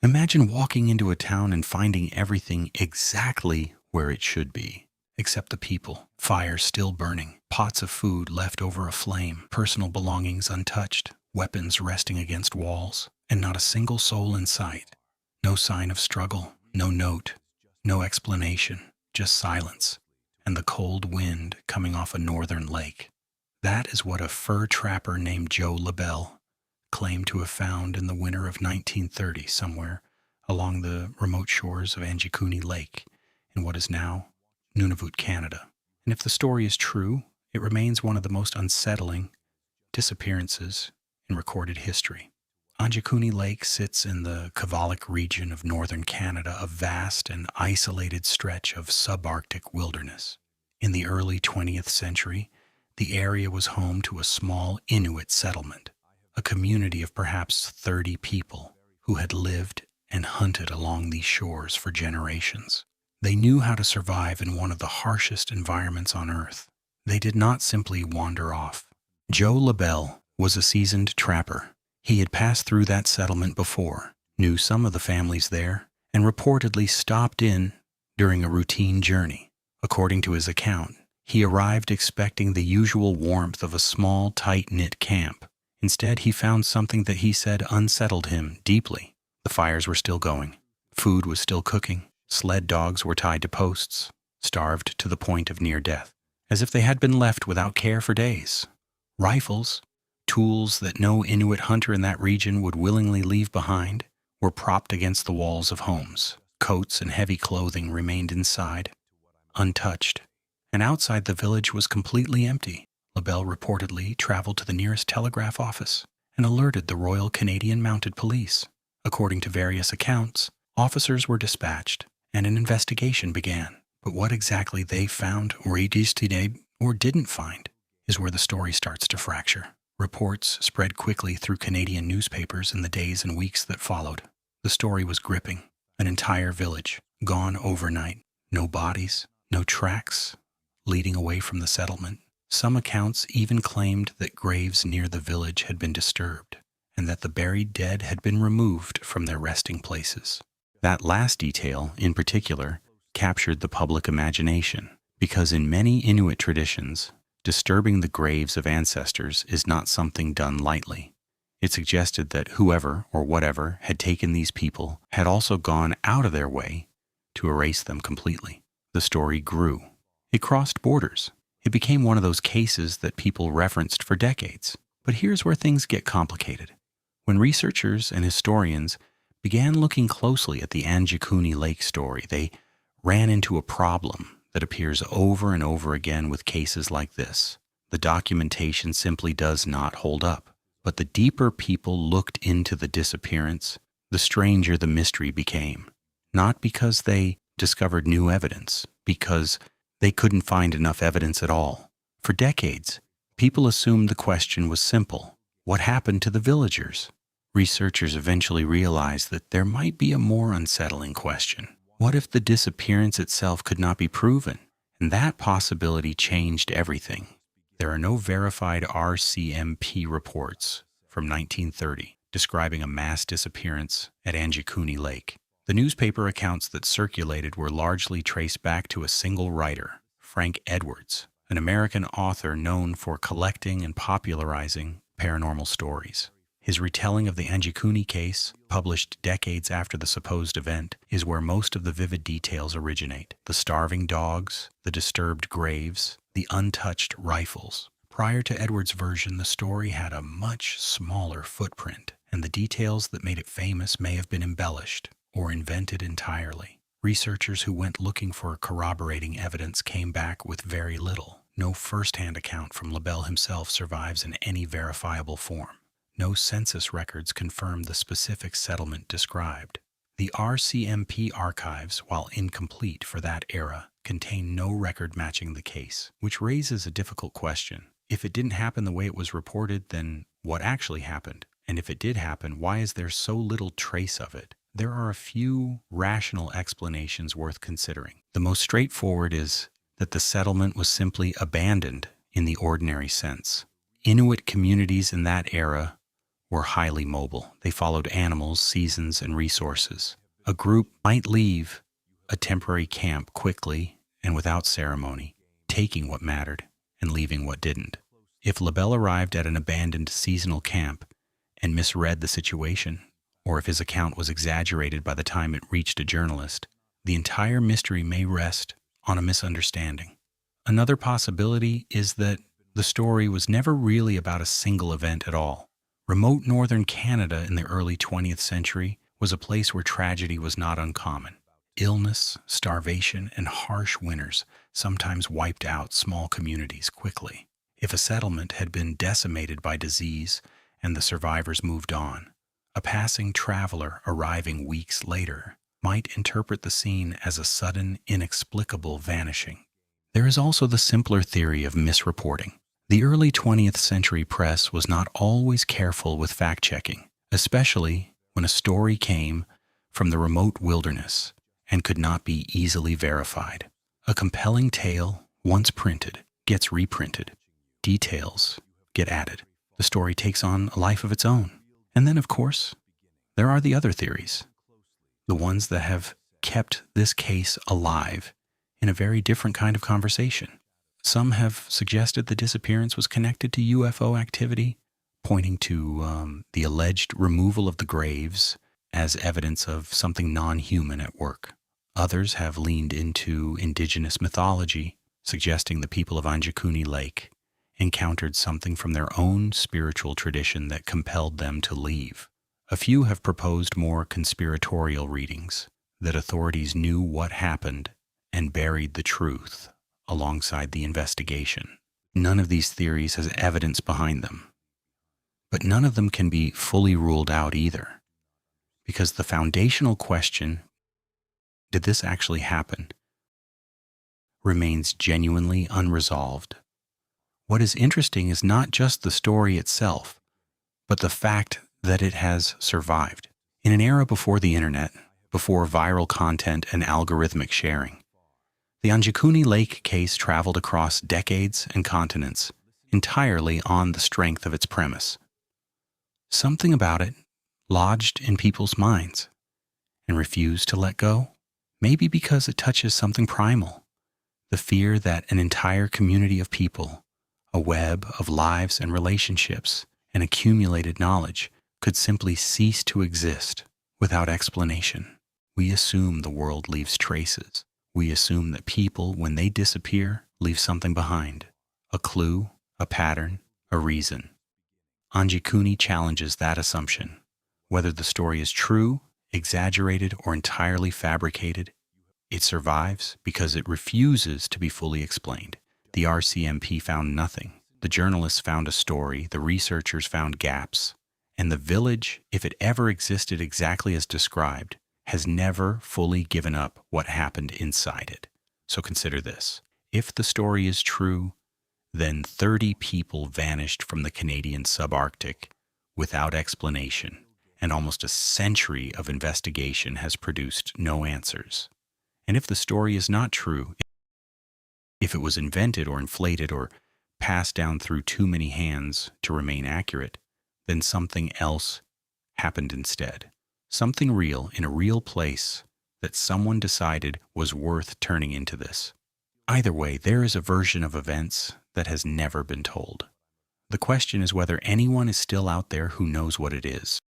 Imagine walking into a town and finding everything exactly where it should be, except the people, fires still burning, pots of food left over a flame, personal belongings untouched, weapons resting against walls, and not a single soul in sight. No sign of struggle, no note, no explanation, just silence, and the cold wind coming off a northern lake. That is what a fur trapper named Joe LaBelle claimed to have found in the winter of 1930 somewhere along the remote shores of Anjikuni Lake in what is now Nunavut, Canada. And if the story is true, it remains one of the most unsettling disappearances in recorded history. Anjikuni Lake sits in the Kavalik region of northern Canada, a vast and isolated stretch of subarctic wilderness. In the early 20th century, the area was home to a small Inuit settlement, a community of perhaps 30 people who had lived and hunted along these shores for generations. They knew how to survive in one of the harshest environments on Earth. They did not simply wander off. Joe LaBelle was a seasoned trapper. He had passed through that settlement before, knew some of the families there, and reportedly stopped in during a routine journey. According to his account, he arrived expecting the usual warmth of a small, tight-knit camp. Instead, he found something that he said unsettled him deeply. The fires were still going. Food was still cooking. Sled dogs were tied to posts, starved to the point of near death, as if they had been left without care for days. Rifles, tools that no Inuit hunter in that region would willingly leave behind, were propped against the walls of homes. Coats and heavy clothing remained inside, untouched, and outside the village was completely empty. LaBelle reportedly traveled to the nearest telegraph office and alerted the Royal Canadian Mounted Police. According to various accounts, officers were dispatched and an investigation began. But what exactly they found or didn't find is where the story starts to fracture. Reports spread quickly through Canadian newspapers in the days and weeks that followed. The story was gripping. An entire village, gone overnight. No bodies, no tracks leading away from the settlement. Some accounts even claimed that graves near the village had been disturbed, and that the buried dead had been removed from their resting places. That last detail, in particular, captured the public imagination, because in many Inuit traditions, disturbing the graves of ancestors is not something done lightly. It suggested that whoever or whatever had taken these people had also gone out of their way to erase them completely. The story grew. It crossed borders. It became one of those cases that people referenced for decades. But here's where things get complicated. When researchers and historians began looking closely at the Anjikuni Lake story, they ran into a problem that appears over and over again with cases like this. The documentation simply does not hold up. But the deeper people looked into the disappearance, the stranger the mystery became. Not because they discovered new evidence, because they couldn't find enough evidence at all. For decades, people assumed the question was simple. What happened to the villagers? Researchers eventually realized that there might be a more unsettling question. What if the disappearance itself could not be proven? And that possibility changed everything. There are no verified RCMP reports from 1930 describing a mass disappearance at Anjikuni Lake. The newspaper accounts that circulated were largely traced back to a single writer, Frank Edwards, an American author known for collecting and popularizing paranormal stories. His retelling of the Anjikuni case, published decades after the supposed event, is where most of the vivid details originate. The starving dogs, the disturbed graves, the untouched rifles. Prior to Edwards' version, the story had a much smaller footprint, and the details that made it famous may have been embellished or invented entirely. Researchers who went looking for corroborating evidence came back with very little. No first-hand account from LaBelle himself survives in any verifiable form. No census records confirm the specific settlement described. The RCMP archives, while incomplete for that era, contain no record matching the case, which raises a difficult question. If it didn't happen the way it was reported, then what actually happened? And if it did happen, why is there so little trace of it? There are a few rational explanations worth considering. The most straightforward is that the settlement was simply abandoned in the ordinary sense. Inuit communities in that era were highly mobile. They followed animals, seasons, and resources. A group might leave a temporary camp quickly and without ceremony, taking what mattered and leaving what didn't. If Labelle arrived at an abandoned seasonal camp and misread the situation, or if his account was exaggerated by the time it reached a journalist, the entire mystery may rest on a misunderstanding. Another possibility is that the story was never really about a single event at all. Remote northern Canada in the early 20th century was a place where tragedy was not uncommon. Illness, starvation, and harsh winters sometimes wiped out small communities quickly. If a settlement had been decimated by disease and the survivors moved on, a passing traveler arriving weeks later might interpret the scene as a sudden, inexplicable vanishing. There is also the simpler theory of misreporting. The early 20th century press was not always careful with fact-checking, especially when a story came from the remote wilderness and could not be easily verified. A compelling tale, once printed, gets reprinted. Details get added. The story takes on a life of its own. And then, of course, there are the other theories, the ones that have kept this case alive in a very different kind of conversation. Some have suggested the disappearance was connected to UFO activity, pointing to the alleged removal of the graves as evidence of something non-human at work. Others have leaned into indigenous mythology, suggesting the people of Anjikuni Lake encountered something from their own spiritual tradition that compelled them to leave. A few have proposed more conspiratorial readings, that authorities knew what happened and buried the truth alongside the investigation. None of these theories has evidence behind them, but none of them can be fully ruled out either, because the foundational question, did this actually happen, remains genuinely unresolved. What is interesting is not just the story itself, but the fact that it has survived. In an era before the internet, before viral content and algorithmic sharing, the Anjikuni Lake case traveled across decades and continents entirely on the strength of its premise. Something about it lodged in people's minds and refused to let go, maybe because it touches something primal, the fear that an entire community of people, a web of lives and relationships and accumulated knowledge, could simply cease to exist without explanation. We assume the world leaves traces. We assume that people, when they disappear, leave something behind, a clue, a pattern, a reason. Anjikuni challenges that assumption. Whether the story is true, exaggerated, or entirely fabricated, it survives because it refuses to be fully explained. The RCMP found nothing. The journalists found a story, the researchers found gaps, and the village, if it ever existed exactly as described, has never fully given up what happened inside it. So consider this. If the story is true, then 30 people vanished from the Canadian subarctic without explanation, and almost a century of investigation has produced no answers. And if the story is not true, if it was invented or inflated or passed down through too many hands to remain accurate, then something else happened instead. Something real in a real place that someone decided was worth turning into this. Either way, there is a version of events that has never been told. The question is whether anyone is still out there who knows what it is.